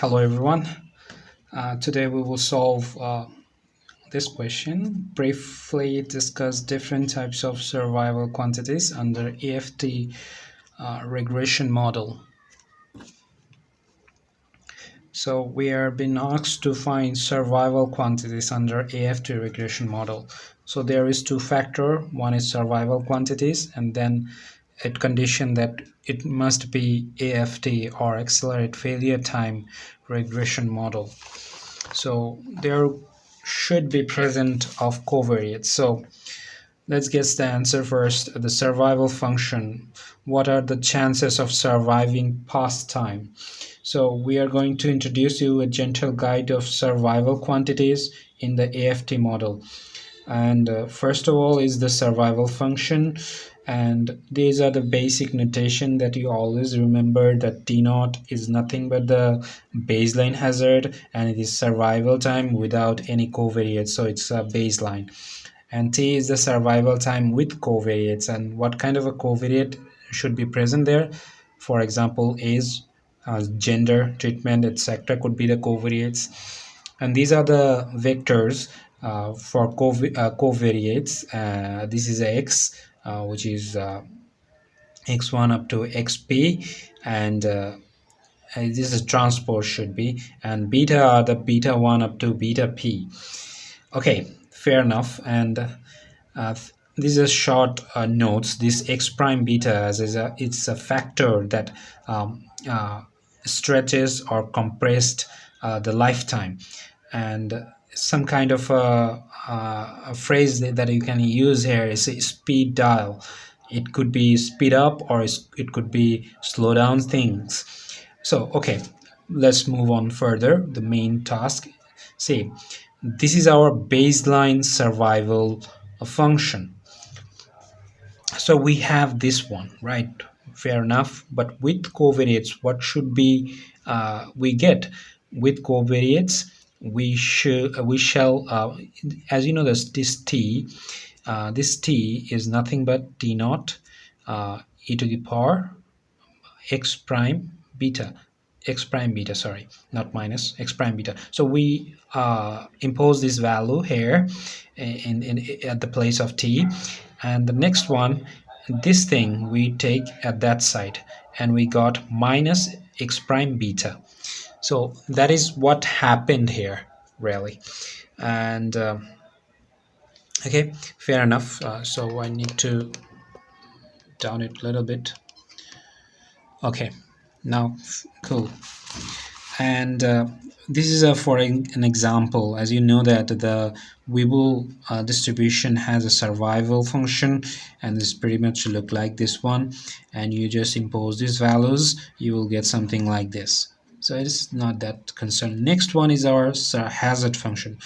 Hello everyone. Today we will solve this question. Briefly discuss different types of survival quantities under AFT regression model. So we are being asked to find survival quantities under AFT regression model. So there is two factor. One is survival quantities, and then it condition that it must be AFT or accelerate failure time regression model. So there should be present of covariates. So let's guess the answer first. The survival function. What are the chances of surviving past time? So we are going to introduce you a gentle guide of survival quantities in the AFT model. And first of all is the survival function, and these are the basic notation that you always remember, that T naught is nothing but the baseline hazard, and it is survival time without any covariates, so it's a baseline. And T is the survival time with covariates, and what kind of a covariate should be present there. For example, age, gender, treatment, etc. could be the covariates. And these are the vectors for covariates. This is x, which is x1 up to xp, and this is transpose should be, and beta are the beta 1 up to beta p. Okay, fair enough. And these are short notes. This x prime beta it's a factor that stretches or compressed the lifetime. And some kind of a phrase that you can use here is a speed dial. It could be speed up, or it could be slow down things. So okay, let's move on further. The main task. See, this is our baseline survival function. So we have this one, right? Fair enough. But with covariates, what should be we get? With covariates, we shall as you know, this t is nothing but t naught e to the power x prime beta, sorry, not minus, x prime beta. So we impose this value here in at the place of t, and the next one, this thing we take at that side, and we got minus x prime beta. So that is what happened here, really. And okay, fair enough. So I need to down it a little bit. Okay, now cool. And this is for an example. As you know that the Weibull distribution has a survival function, and this pretty much look like this one, and you just impose these values, you will get something like this. So it's not that concerned. Next one is our hazard function.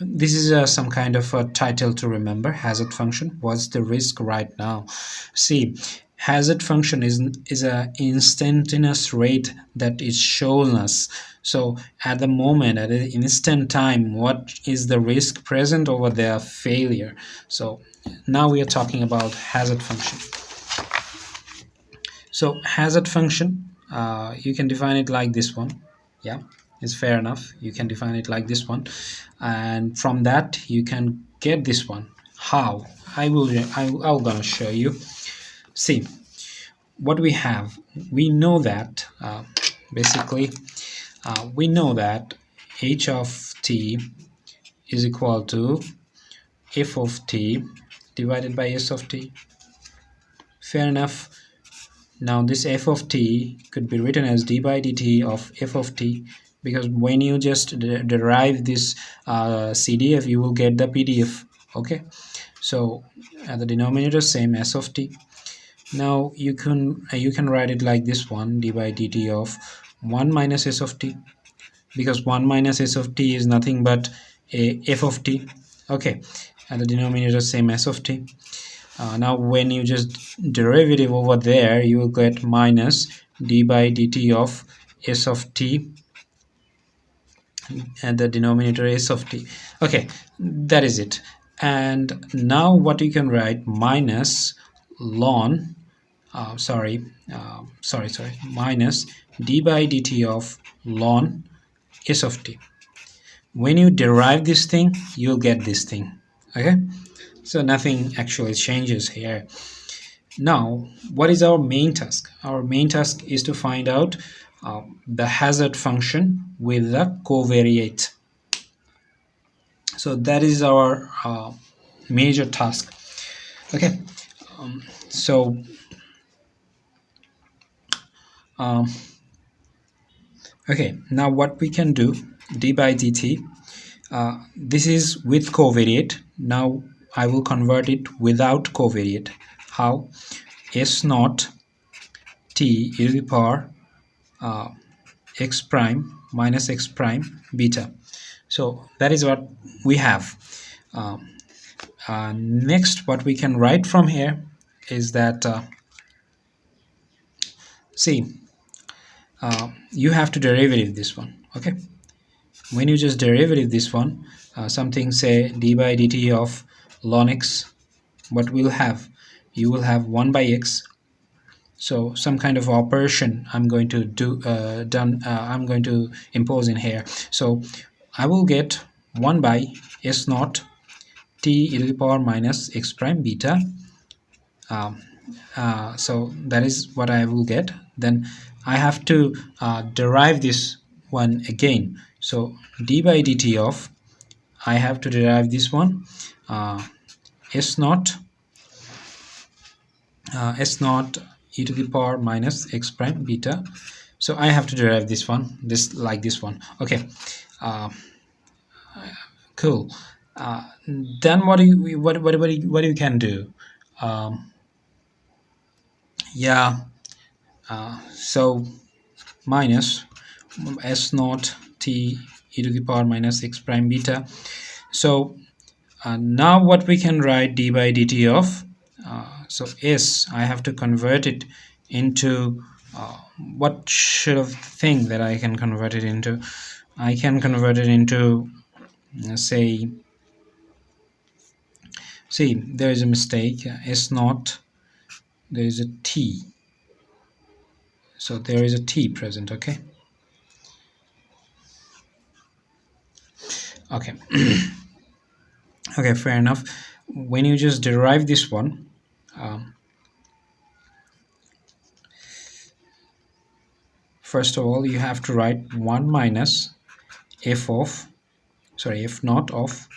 This is some kind of a title to remember. Hazard function, what's the risk right now? See, hazard function is a instantaneous rate that is shown us. So at the moment, at an instant time, what is the risk present over their failure? So now we are talking about hazard function. So hazard function, you can define it like this one. Yeah, it's fair enough. You can define it like this one, and from that you can get this one. How? I'm gonna show you. See, what we have, we know that basically we know that h of t is equal to f of t divided by s of t. Fair enough. Now this f of t could be written as d by dt of f of t, because when you just derive this CDF, you will get the PDF. Okay, so at the denominator, same s of t. Now you can write it like this one, d by dt of 1 minus s of t, because 1 minus s of t is nothing but a f of t. Okay, and the denominator, same s of t. Now when you just derivative over there, you will get minus d by dt of s of t, and the denominator s of t. Okay, that is it. And now what you can write, minus ln sorry, minus d by dt of ln s of t. When you derive this thing, you'll get this thing. Okay, so nothing actually changes here. Now, what is our main task? Our main task is to find out the hazard function with the covariate. So that is our major task. Okay, so um, okay, now what we can do, d by dt, this is with covariate. Now I will convert it without covariate. How? S naught t e to the power x prime minus x prime beta. So that is what we have. Next, what we can write from here is that see, you have to derivative this one. Okay, when you just derivative this one, something say d by dt of ln x, what we'll have, you will have 1 by x. So some kind of operation I'm going to do I'm going to impose in here. So I will get 1 by s naught t e to the power minus x prime beta. So that is what I will get. Then I have to derive this one again. So d by dt of, I have to derive this one, s naught e to the power minus x prime beta. So I have to derive this one, this like this one. Okay, cool. Then what you can do? Yeah, so minus s naught t e to the power minus x prime beta. So now what we can write d by dt of, so s, I have to convert it into what should of thing that I can convert it into. I can convert it into say, see, there is a mistake, s naught, there is a t, so there is a t present. Okay, okay. Okay, fair enough. When you just derive this one, first of all you have to write 1 minus f naught of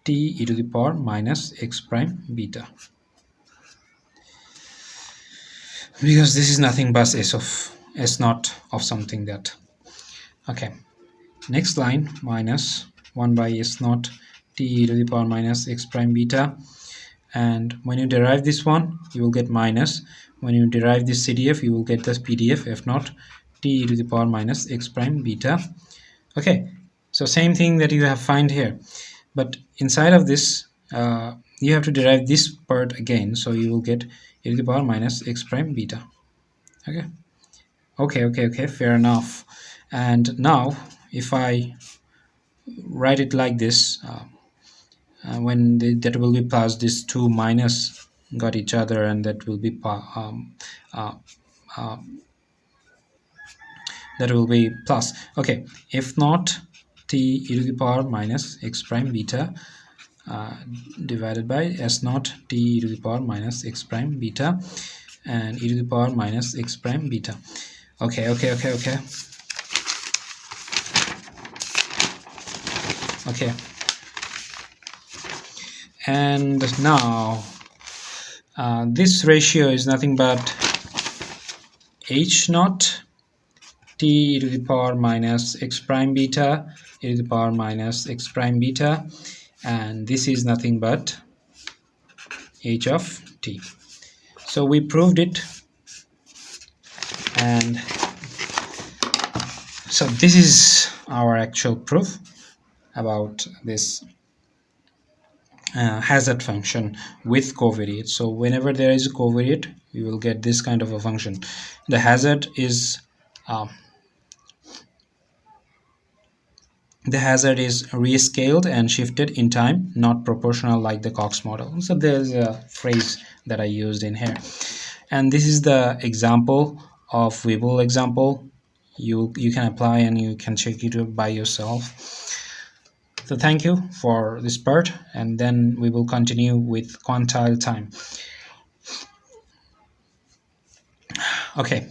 t e to the power minus x prime beta, because this is nothing but s naught of something that. Okay, next line, minus 1 by s naught t e to the power minus x prime beta. And when you derive this one, you will get minus. When you derive this CDF, you will get this PDF f naught t e to the power minus x prime beta. Okay, so same thing that you have find here, but inside of this you have to derive this part again. So you will get e to the power minus x prime beta. Okay, fair enough. And now if I write it like this, when that will be plus, this 2 minus got each other, and that will be plus. Okay, f naught t e to the power minus x prime beta divided by s naught t e to the power minus x prime beta and e to the power minus x prime beta. Okay. And now this ratio is nothing but h naught t e to the power minus x prime beta e to the power minus x prime beta, and this is nothing but h of t. So we proved it, and so this is our actual proof about this hazard function with covariate. So whenever there is a covariate, we will get this kind of a function. The hazard is rescaled and shifted in time, not proportional like the Cox model. So there's a phrase that I used in here, and this is the example of Weibull example. you can apply and you can check it by yourself. So thank you for this part, and then we will continue with quantile time. Okay,